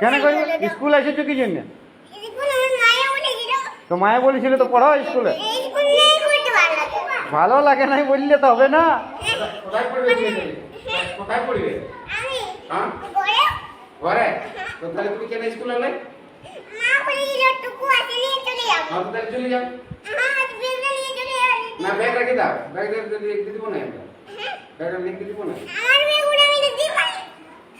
কেন করবে? স্কুল এসেছো কি জন্য? তো মায়ে বলেছিল তো পড়াও স্কুলে। ভালো লাগে নাই বললে তো হবে না। কোথায় পড়বে তুমি? কোথায় পড়বে? হ্যাঁ ঘরে। তো তাহলে তুমি কেন স্কুলে এলে? মা বলেছিল টুকু আছে নিয়ে চলে যাও। হ্যাঁ তো তাহলে চলে যাও। হ্যাঁ ব্যাগটা নিয়ে চলে যাও। না ব্যাগ রেখে দাও, ব্যাগটা লিখতে দিব না আমরা, ব্যাগটা লিখতে দিব না। আমার ব্যাগ উড়ে আমি দিতে পারি।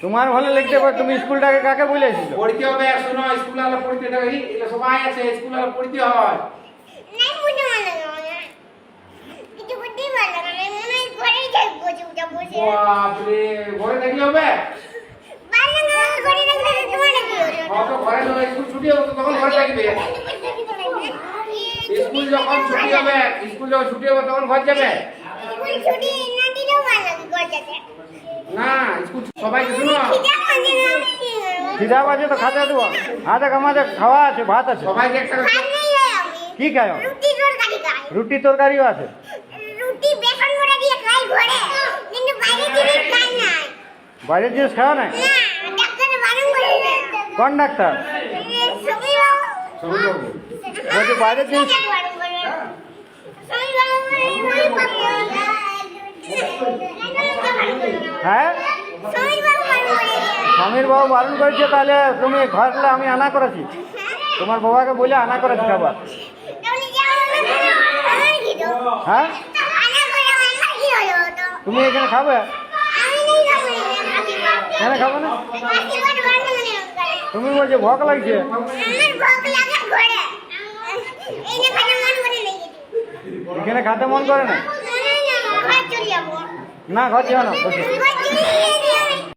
তোমার ভালো লিখতে পারো। তুমি স্কুলটাকে কাকে বলেছিল? পড়তে হবে, শোনো স্কুলে আলো পড়তে দেবে, এগুলো সবাই আছে স্কুলে আলো পড়তে হয়। নাই বুঝতে পারলাম না। কিছু বুঝতেই পারলাম না। মনে হয় ঘরেই থাকবো চুপচাপ বসে। বাপরে ঘরে থাকলে হবে? পারলাম না ঘরে থাকলে তোমার কি হলো? অত ঘরে তো স্কুল ছুটি হবে তো তখন ঘরে থাকবে। স্কুল যখন ছুটি হবে, স্কুল যখন ছুটি হবে তখন ঘর যাবে। স্কুল ছুটি না দিলেও ভালো লাগে ঘর যেতে। না স্কুল সবাইকে শুনো, খিদা পাচ্ছে না। খিদা বাজে তো খাতে দেবো। আজ আমাদের খাওয়া আছে, ভাত আছে। সবাইকে একটা করে খাই নাই আমি। কি খায়? রুটি তরকারি খাই। রুটি তরকারিও আছে। রুটি বেসন করে দিয়ে খাই ঘরে। কিন্তু বাইরে থেকে খাই নাই। বাইরের জিনিস খাওয়া নাই? না ডাক্তার বারণ করেছে। কোন ডাক্তার? সবই বাবু। সবাই যাবে। বলছি বাইরের জিনিস। হ্যাঁ স্বামীর বাবু বারণ করেছে, তাহলে তুমি ঘরলে আমি আনা করেছি। তোমার বাবাকে বলে আনা করেছি খাবার। হ্যাঁ তুমি এখানে খাবে? কেন খাবে না? তুমি বলছো ভোগ লাগছে। এখানে খেতে মন করে না? না ঘর যাও না বসে।